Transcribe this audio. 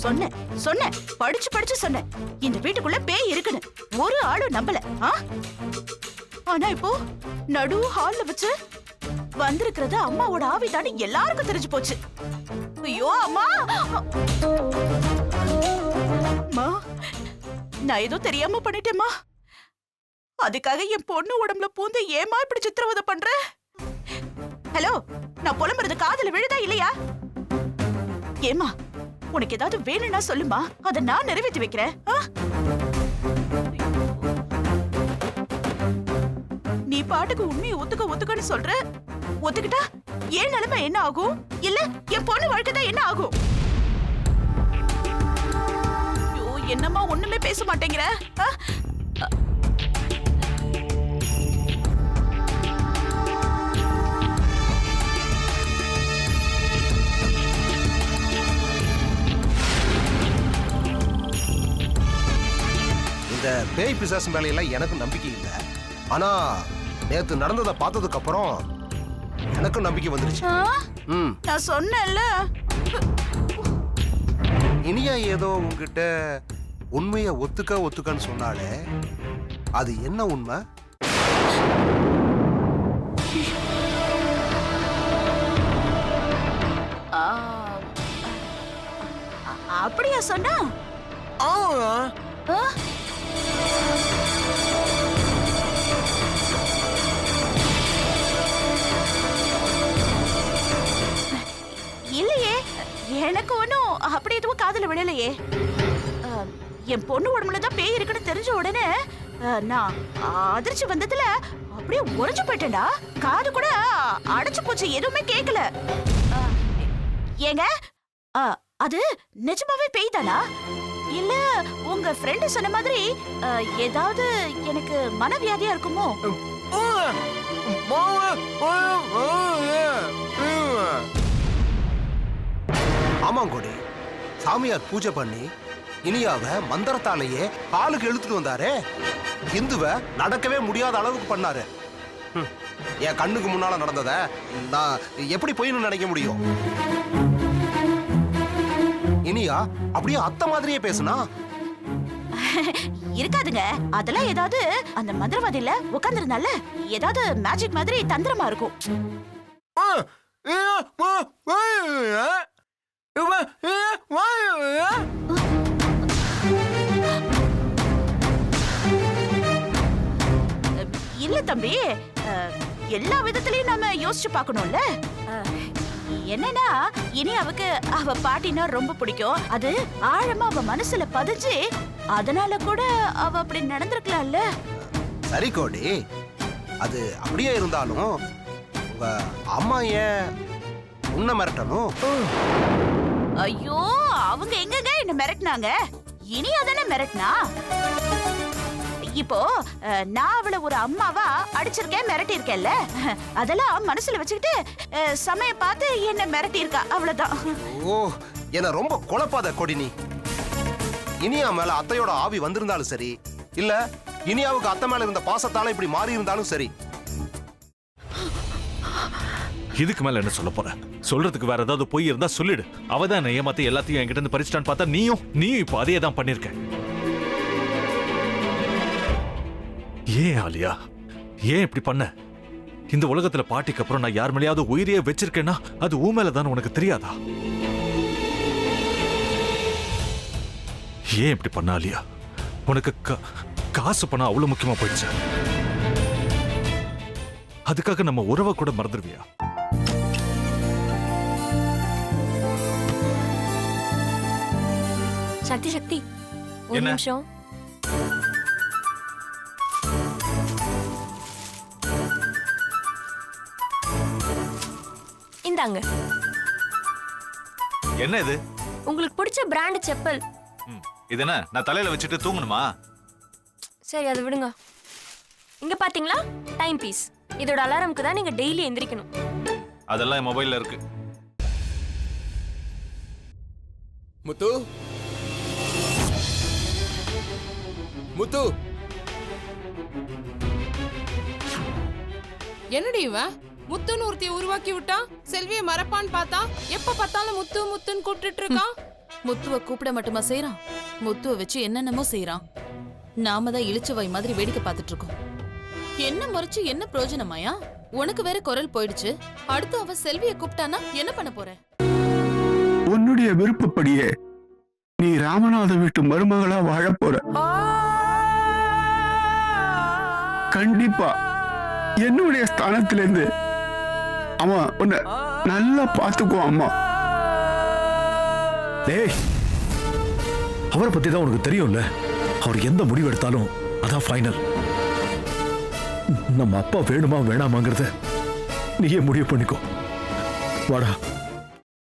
சொன்னேன் சொன்னேன் படிச்சு படிச்சு சொன்னேன் இந்த வீட்டுக்குள்ள பேய் இருக்குன்னு ஒரு ஆளும் நம்பல. ஆனா இப்போ நடு ஹால்ல வச்சு வந்திருக்கிறது அம்மாவோட ஆவிதான்னு எல்லாருக்கும் தெரிஞ்சு போச்சு. ஐயோ அம்மா, நான் ஏதோ தெரியாம பண்ணிட்டேம்மா. அதுக்காக என் பொண்ணு உடம்புல பூந்து ஏமா இப்படி சித்திரவதை பண்ற? ஹலோ, நான் புலம்புறது காதுல விழுதா இல்லையா? ஏமா, உனக்கு ஏதாவது வேணும்னா சொல்லுமா, அதை நான் நிறைவேற்றி வைக்கிறேன். நீ பாட்டுக்கு உண்மையை ஒத்துக்கன்னு சொல்ற. ஒத்துக்கிட்டா ஏன் நிலைமை என்ன ஆகும்? இல்ல என் பொண்ணு வாழ்க்கைதான் என்ன ஆகும்? என்னம்மா ஒண்ணுமே பேச மாட்டேங்கிற? இந்த பேய் பிசாசு மேலையெல்லாம் எனக்கு நம்பிக்கை இல்லை. ஆனா நேத்து நடந்ததை பார்த்ததுக்கு அப்புறம் எனக்கும் நம்பிக்கை வந்துருச்சு. நான் சொன்னேன்ல. இனியா ஏதோ உங்ககிட்ட உண்மையை ஒத்துக்கன்னு சொன்னாலே, அது என்ன உண்மை? அப்படியா சொன்னா? இல்லையே, எனக்கு ஒன்னும் அப்படி எதுவும் காதுல விழலையே. என் பொண்ணு உடம்புலதான் பேய் இருக்குன்னு தெரிஞ்ச உடனே நான் அதிர்ச்சி வந்ததுல அப்படியே உறைஞ்சு போயிட்டேன்டா. காது கூட அடைச்சு போச்சு, எதுவுமே கேட்கல. ஏங்க, அது நிஜமாவே பேய் தானா? இல்ல உங்க ஃப்ரெண்ட் சொன்ன மாதிரி ஏதாவது எனக்கு மனவியாதியா இருக்குமோ? ஆமாங்கோடி, சாமியார் பூஜை பண்ணி இனியாவை மந்திரத்தாலேயே காலுக்கு இழுத்துட்டு வந்தாரே. இந்துவை நடக்கவே முடியாத அளவுக்கு பண்ணாரு. என் கண்ணுக்கு முன்னால நடந்தத நான் எப்படி போயின்னு நினைக்க முடியும்? இனியா அப்படியே அத்தை மாதிரியே பேசுனா? இருக்காதுங்க, அதெல்லாம் ஏதாவது அந்த மந்திரவாதியில உட்கார்ந்திருந்தால ஏதாவது மேஜிக் மாதிரி தந்திரமா இருக்கும். இல்ல தம்பி, எல்லா விதத்திலயும் நாம யோசிச்சு பார்க்கணும்ல. என்னன்னா, இனி அவக்கு அவ பாட்டினா ரொம்ப பிடிக்கும். அது ஆழமா அவ மனசுல பதிஞ்சு அதனால கூட அவ அப்படி நடந்திருக்கலாம்ல. சரி கோடி, அது அப்படியே இருந்தாலும் உங்க அம்மா ஏன் உன்னை மிரட்டணும்? ஐயோ, அவங்க எங்கங்க என்ன மிரட்டினாங்க? இனி அதானே மிரட்டினா. இப்போ நான் அவளை ஒரு அம்மாவா அடிச்சிருக்கேன், மிரட்டி இருக்கேன்ல, அதெல்லாம் மனசுல வச்சுக்கிட்டு சமய பார்த்து என்ன மிரட்டி இருக்கா, அவ்வளவுதான். ஓ, என்ன ரொம்ப குழப்பாத கொடி. நீ இனியா மேல அத்தையோட ஆவி வந்திருந்தாலும் சரி, இல்ல இனியாவுக்கு அத்தை மேல இருந்த பாசத்தால இப்படி மாறி இருந்தாலும் சரி, இதுக்கு மேல என்ன சொல்ல போற? சொல்றதுக்கு வேற ஏதாவது பொய் இருந்தா சொல்லிடு. அவதான் ஏமாத்தி எல்லாத்தையும் என்கிட்ட இருந்து பறிச்சிட்டான்னு பார்த்தா நீயும் இப்போ அதே தான் பண்ணிருக்க. ஏன் ஆலியா, ஏன் இப்படி பண்ண? இந்த உலகத்துல பாட்டிக்கு அப்புறம் நான் யார் மேலேயாவது உயிரையே வச்சிருக்கேன்னா அது ஊ மேலதான் உனக்கு தெரியாதா? ஏன் இப்படி பண்ண ஆலியா? உனக்கு காசு பணம் அவ்வளவு முக்கியமா போயிடுச்சு. அதுக்காக நம்ம உறவை கூட மறந்துடுவியா? சக்தி சக்தி, ஒரு நிமிஷம். இந்தாங்க. என்ன இது? உங்களுக்கு பிடிச்ச பிராண்ட் செப்பல். இது என்ன, நான் தலையில வச்சுட்டு தூங்கணுமா? சரி, அதை விடுங்க. இங்க பாத்தீங்களா, டைம் பீஸ். இதோட அலாரம்க்கு தான் நீங்க டெய்லி எந்திரிக்கணும். அதெல்லாம் என் மொபைல்ல இருக்கு. முத்து, முத்து, என்னடி இவன் முத்துன்னு ஒருத்திய உருவாக்கி விட்டான். செல்வியை மறப்பான்னு பார்த்தா எப்ப பார்த்தாலும் முத்து முத்துன்னு கூப்பிட்டு இருக்கான். முத்துவ கூப்பிட மட்டுமா செய்யறான், முத்துவ வச்சு என்னென்னமோ செய்யறான். நாம தான் இளிச்சவாய் மாதிரி வேடிக்கை பார்த்துட்டு இருக்கோம். என்ன முறைச்சு என்ன பிரயோஜனமாயா? உனக்கு வேற குரல் போயிடுச்சு. அடுத்து அவ செல்விய கூப்பிட்டானா என்ன பண்ண போற? உன்னுடைய விருப்பப்படியே நீ ராமநாத வீட்டு மருமகளா வாழ போற. கண்டிப்பா என்னுடைய ஸ்தானத்திலிருந்து அவன் உன்னை நல்லா பார்த்துக்குவான் அம்மா. டேய், அவரை பத்தி தான் உனக்கு தெரியும்ல. அவர் எந்த முடிவு எடுத்தாலும் அதான் ஃபைனல். நம்ம அப்பா வேணுமா வேணாமாங்கிறத நீயே முடிவு பண்ணிக்கோ. வாடா.